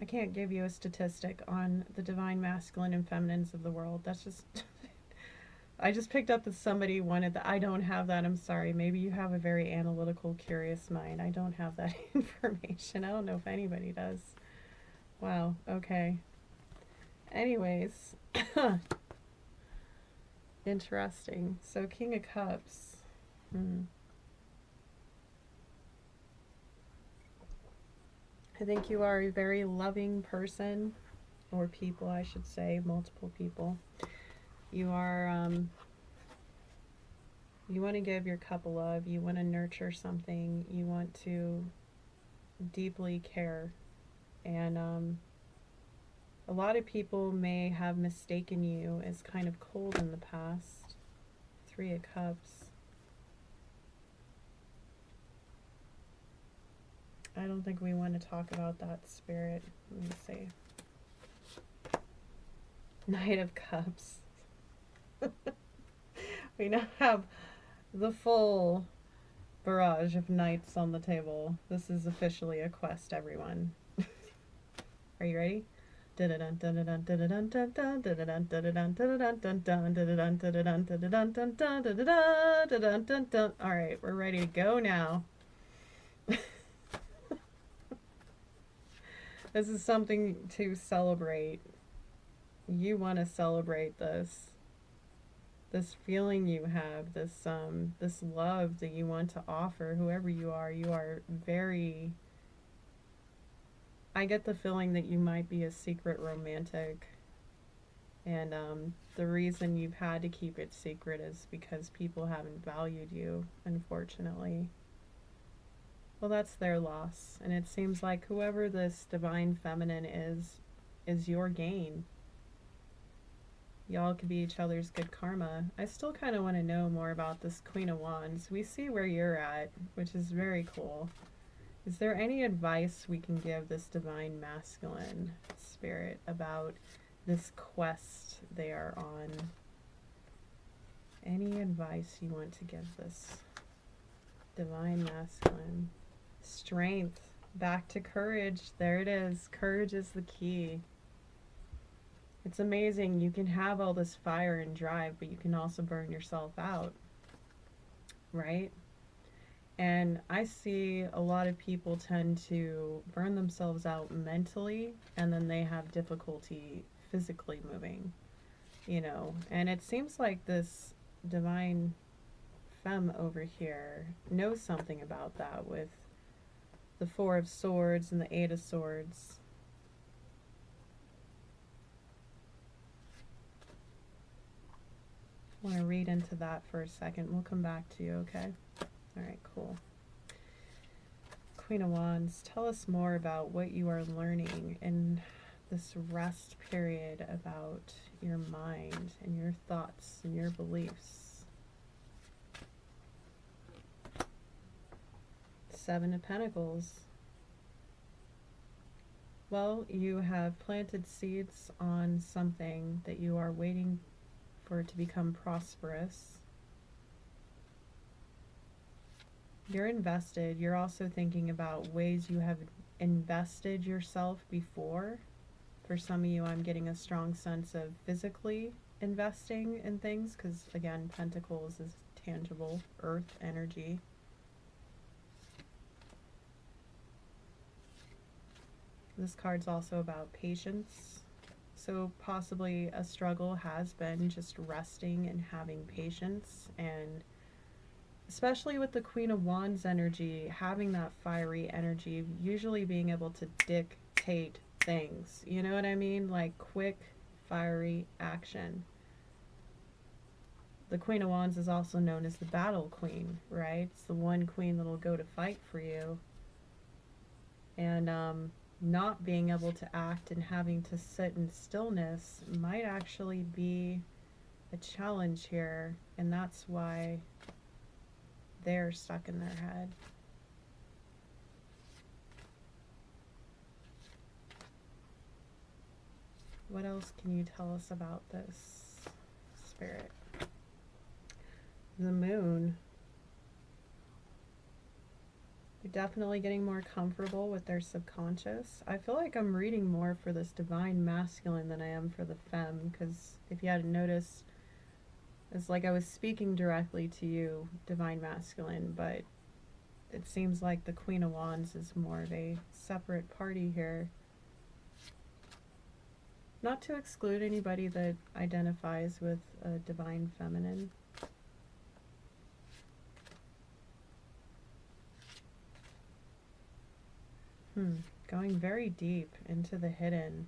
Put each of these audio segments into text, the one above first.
I can't give you a statistic on the divine masculine and feminines of the world. That's just I just picked up that somebody wanted that. I don't have that. I'm sorry. Maybe you have a very analytical, curious mind. I don't have that information. I don't know if anybody does. Wow. Okay. Anyways, interesting. So, King of Cups. Hmm. I think you are a very loving person, or people, I should say, multiple people. You are, you want to give your cup of love, you want to nurture something, you want to deeply care. And a lot of people may have mistaken you as kind of cold in the past. Three of Cups. I don't think we want to talk about that, Spirit. Let me see. Knight of Cups. We now have the full barrage of knights on the table. This is officially a quest, everyone. Are you ready? Alright, we're ready to go now. This is something to celebrate. You want to celebrate this. This feeling you have, this love that you want to offer, whoever you are very, I get the feeling that you might be a secret romantic. And the reason you've had to keep it secret is because people haven't valued you, unfortunately. Well, that's their loss. And it seems like whoever this divine feminine is your gain. Y'all could be each other's good karma. I still kind of want to know more about this Queen of Wands. We see where you're at, which is very cool. Is there any advice we can give this divine masculine spirit about this quest they are on? Any advice you want to give this divine masculine? Strength. Back to courage. There it is. Courage is the key. It's amazing. You can have all this fire and drive, but you can also burn yourself out. Right? And I see a lot of people tend to burn themselves out mentally, and then they have difficulty physically moving, you know. And it seems like this divine femme over here knows something about that with the Four of Swords and the Eight of Swords. I want to read into that for a second. We'll come back to you, okay? Alright, cool. Queen of Wands, tell us more about what you are learning in this rest period about your mind and your thoughts and your beliefs. Seven of Pentacles. Well, you have planted seeds on something that you are waiting for it to become prosperous. You're invested. You're also thinking about ways you have invested yourself before. For some of you, I'm getting a strong sense of physically investing in things because, again, Pentacles is tangible, earth energy. This card's also about patience. So possibly a struggle has been just resting and having patience, and especially with the Queen of Wands energy, having that fiery energy, usually being able to dictate things. You know what I mean? Like quick, fiery action. The Queen of Wands is also known as the Battle Queen, right? It's the one queen that'll go to fight for you. And not being able to act and having to sit in stillness might actually be a challenge here, and that's why they're stuck in their head. What else can you tell us about this spirit? The moon. You're definitely getting more comfortable with their subconscious. I feel like I'm reading more for this divine masculine than I am for the femme, because if you hadn't noticed, it's like I was speaking directly to you, divine masculine, but it seems like the Queen of Wands is more of a separate party here. Not to exclude anybody that identifies with a divine feminine. Going very deep into the hidden.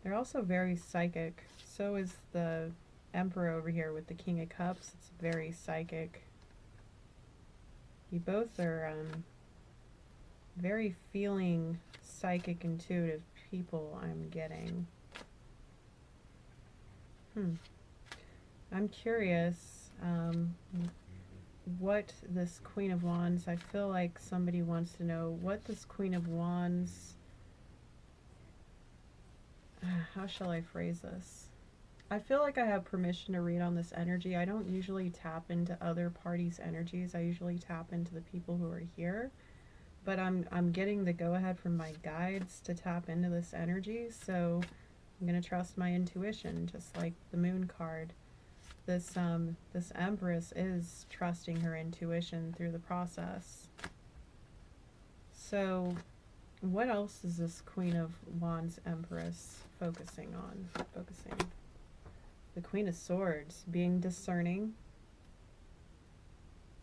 They're also very psychic. So is the Emperor over here with the King of Cups. It's very psychic. You both are very feeling, psychic, intuitive people, I'm getting. I'm curious what this Queen of Wands, I feel like somebody wants to know what this Queen of Wands, how shall I phrase this? I feel like I have permission to read on this energy. I don't usually tap into other parties' energies. I usually tap into the people who are here. But I'm getting the go-ahead from my guides to tap into this energy, so I'm going to trust my intuition, just like the Moon card. This Empress is trusting her intuition through the process. So what else is this Queen of Wands Empress focusing on? The Queen of Swords, being discerning,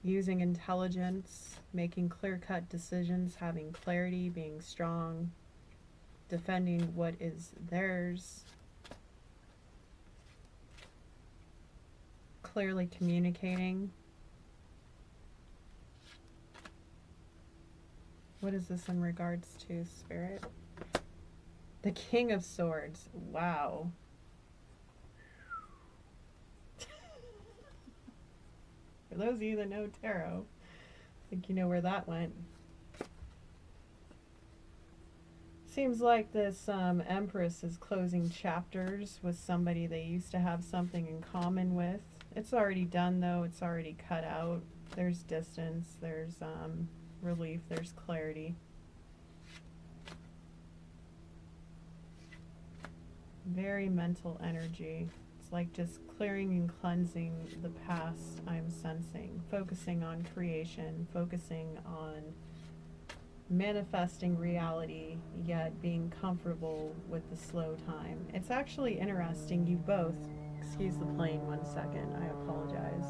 using intelligence, making clear-cut decisions, having clarity, being strong, defending what is theirs, clearly communicating. What is this in regards to, Spirit? The King of Swords. Wow. For those of you that know tarot, I think you know where that went. Seems like this Empress is closing chapters with somebody they used to have something in common with. It's already done though, it's already cut out. There's distance, there's relief, there's clarity. Very mental energy. It's like just clearing and cleansing the past, I'm sensing. Focusing on creation, focusing on manifesting reality, yet being comfortable with the slow time. It's actually interesting, you both, excuse the plane 1 second, I apologize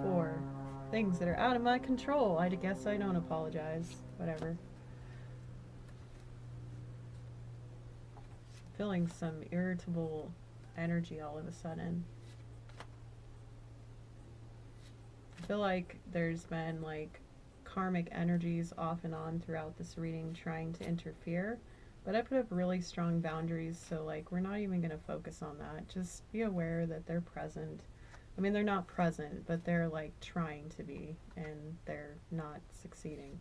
for things that are out of my control. I guess I don't apologize, whatever. Feeling some irritable energy all of a sudden. I feel like there's been like karmic energies off and on throughout this reading trying to interfere, but I put up really strong boundaries, so like we're not even going to focus on that. Just be aware that they're present. I mean, they're not present, but they're like trying to be, and they're not succeeding,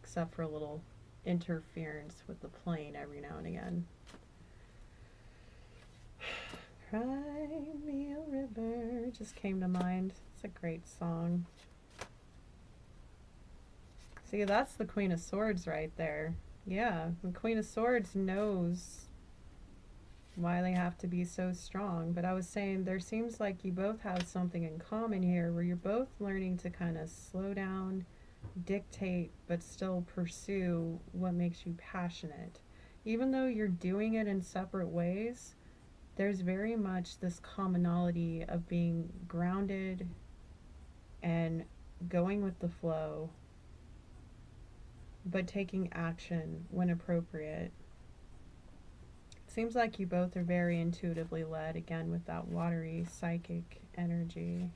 except for a little interference with the plane every now and again. Cry me a river just came to mind. It's a great song. See, that's the Queen of Swords right there. Yeah, the Queen of Swords knows why they have to be so strong. But I was saying there seems like you both have something in common here where you're both learning to kind of slow down, dictate, but still pursue what makes you passionate. Even though you're doing it in separate ways, there's very much this commonality of being grounded and going with the flow, but taking action when appropriate. It seems like you both are very intuitively led, again with that watery psychic energy.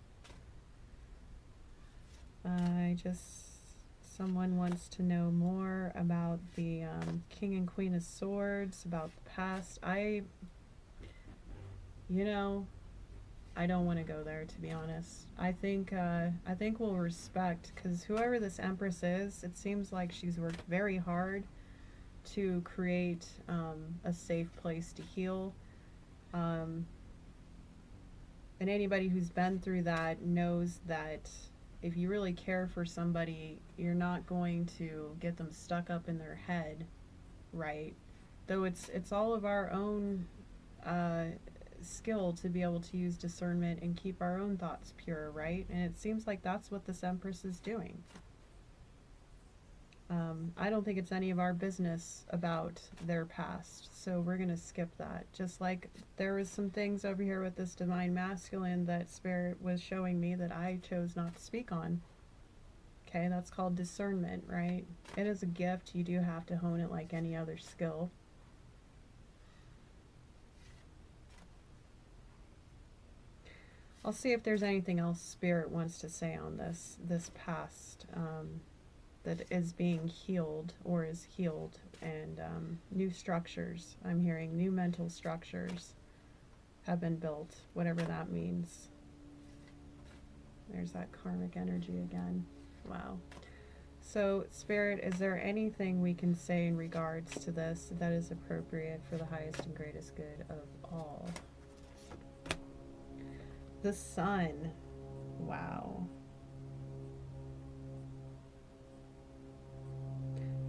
Someone wants to know more about the King and Queen of Swords, about the past. I don't want to go there, to be honest. I think we'll respect, because whoever this Empress is, it seems like she's worked very hard to create a safe place to heal. And anybody who's been through that knows that if you really care for somebody, you're not going to get them stuck up in their head, right? Though it's all of our own skill to be able to use discernment and keep our own thoughts pure, right? And it seems like that's what this Empress is doing. I don't think it's any of our business about their past, so we're going to skip that. Just like there was some things over here with this divine masculine that Spirit was showing me that I chose not to speak on. Okay, that's called discernment, right? It is a gift. You do have to hone it like any other skill. I'll see if there's anything else Spirit wants to say on this past that is being healed or is healed, and new structures. I'm hearing new mental structures have been built, whatever that means. There's that karmic energy again. Wow. So, Spirit, is there anything we can say in regards to this that is appropriate for the highest and greatest good of all? The Sun. Wow.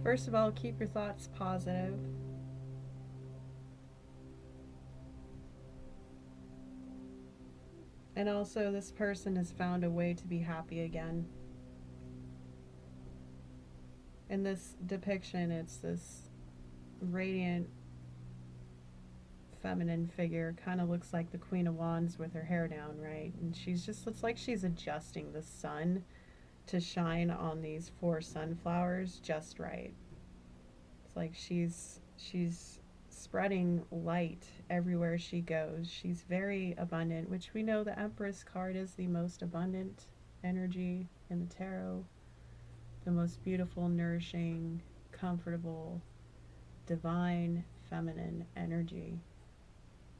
First of all, keep your thoughts positive. And also, this person has found a way to be happy again. In this depiction, it's this radiant feminine figure. Kind of looks like the Queen of Wands with her hair down, right? And she's just, looks like she's adjusting the sun to shine on these 4 sunflowers just right. It's like she's spreading light everywhere she goes. She's very abundant, which we know the Empress card is the most abundant energy in the tarot. The most beautiful, nourishing, comfortable, divine, feminine energy.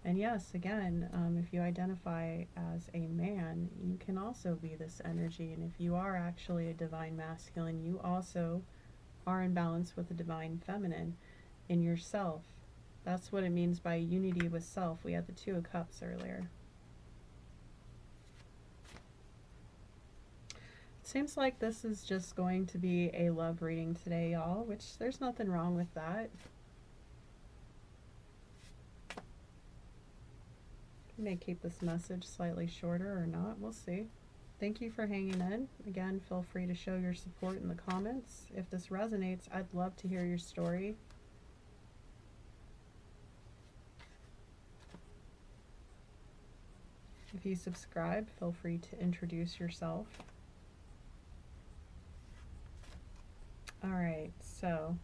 And yes, again, if you identify as a man, you can also be this energy. And if you are actually a divine masculine, you also are in balance with the divine feminine in yourself. That's what it means by unity with self. We had the 2 of Cups earlier. Seems like this is just going to be a love reading today, y'all, which there's nothing wrong with that. I may keep this message slightly shorter or not. We'll see. Thank you for hanging in. Again, feel free to show your support in the comments. If this resonates, I'd love to hear your story. If you subscribe, feel free to introduce yourself. Alright, so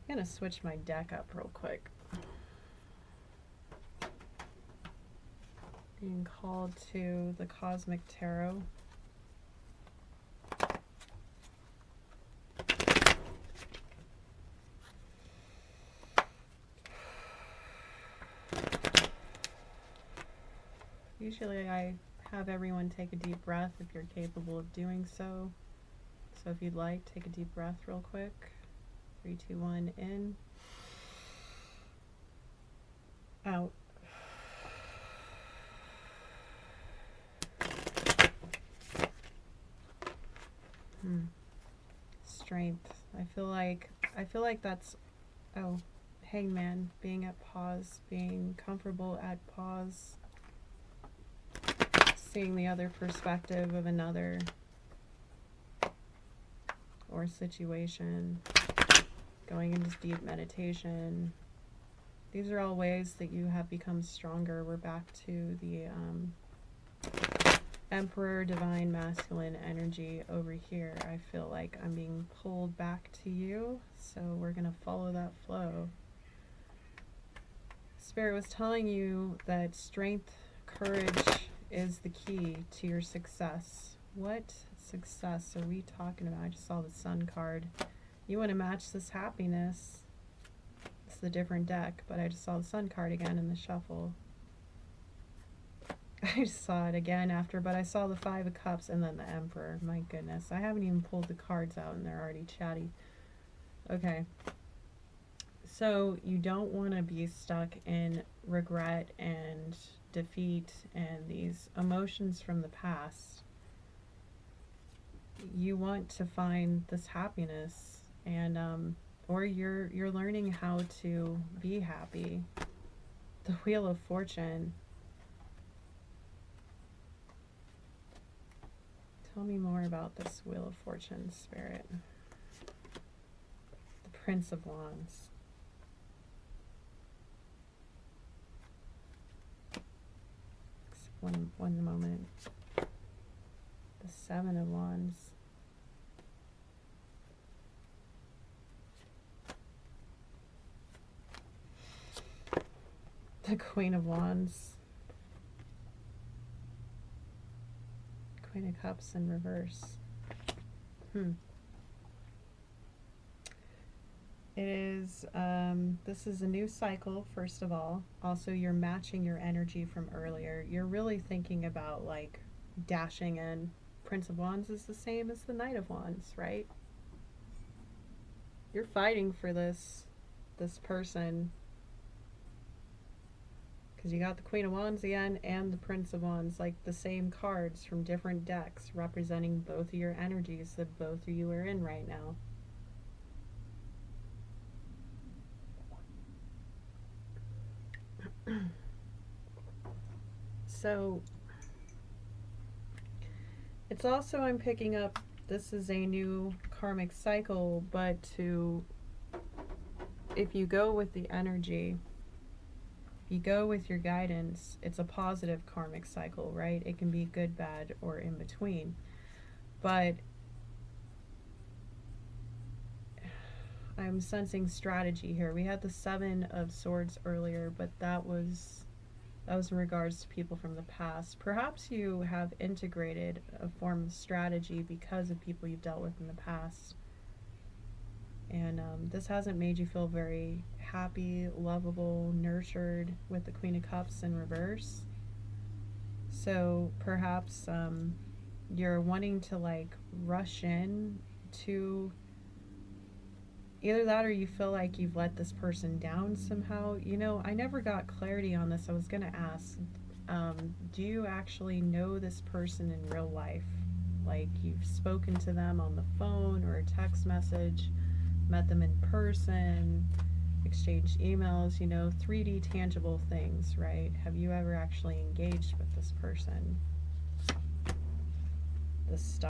I'm going to switch my deck up real quick. Being called to the Cosmic Tarot. Usually I have everyone take a deep breath if you're capable of doing so. So if you'd like, take a deep breath real quick. 3, 2, 1, in. Out. Strength. I feel like that's, oh, Hangman, being at pause, being comfortable at pause, seeing the other perspective of another or situation, going into deep meditation. These are all ways that you have become stronger. We're back to the Emperor, divine masculine energy over here. I feel like I'm being pulled back to you, so we're going to follow that flow. Spirit was telling you that strength, courage is the key to your success. What success are we talking about? I just saw the Sun card. You want to match this happiness. It's the different deck, but I just saw the Sun card again in the shuffle. I just saw it again after, but I saw the 5 of Cups and then the Emperor. My goodness, I haven't even pulled the cards out and they're already chatty. Okay. So you don't want to be stuck in regret and defeat and these emotions from the past, you want to find this happiness, and or you're learning how to be happy. The Wheel of Fortune. Tell me more about this Wheel of Fortune, Spirit. The Prince of Wands. One moment. The Seven of Wands. The Queen of Wands. Queen of Cups in reverse. It is, this is a new cycle, first of all. Also, you're matching your energy from earlier. You're really thinking about, like, dashing in. Prince of Wands is the same as the Knight of Wands, right? You're fighting for this person. Because you got the Queen of Wands again and the Prince of Wands, like the same cards from different decks representing both of your energies that both of you are in right now. So, it's also, I'm picking up, this is a new karmic cycle, but if you go with the energy, you go with your guidance, it's a positive karmic cycle, right? It can be good, bad, or in between. But I'm sensing strategy here. We had the Seven of Swords earlier, but that was in regards to people from the past. Perhaps you have integrated a form of strategy because of people you've dealt with in the past. And this hasn't made you feel very happy, lovable, nurtured with the Queen of Cups in reverse. So perhaps you're wanting to, like, rush in to either that, or you feel like you've let this person down somehow. You know, I never got clarity on this. I was going to ask, do you actually know this person in real life? Like, you've spoken to them on the phone or a text message, met them in person, exchanged emails, you know, 3D tangible things, right? Have you ever actually engaged with this person? The Star.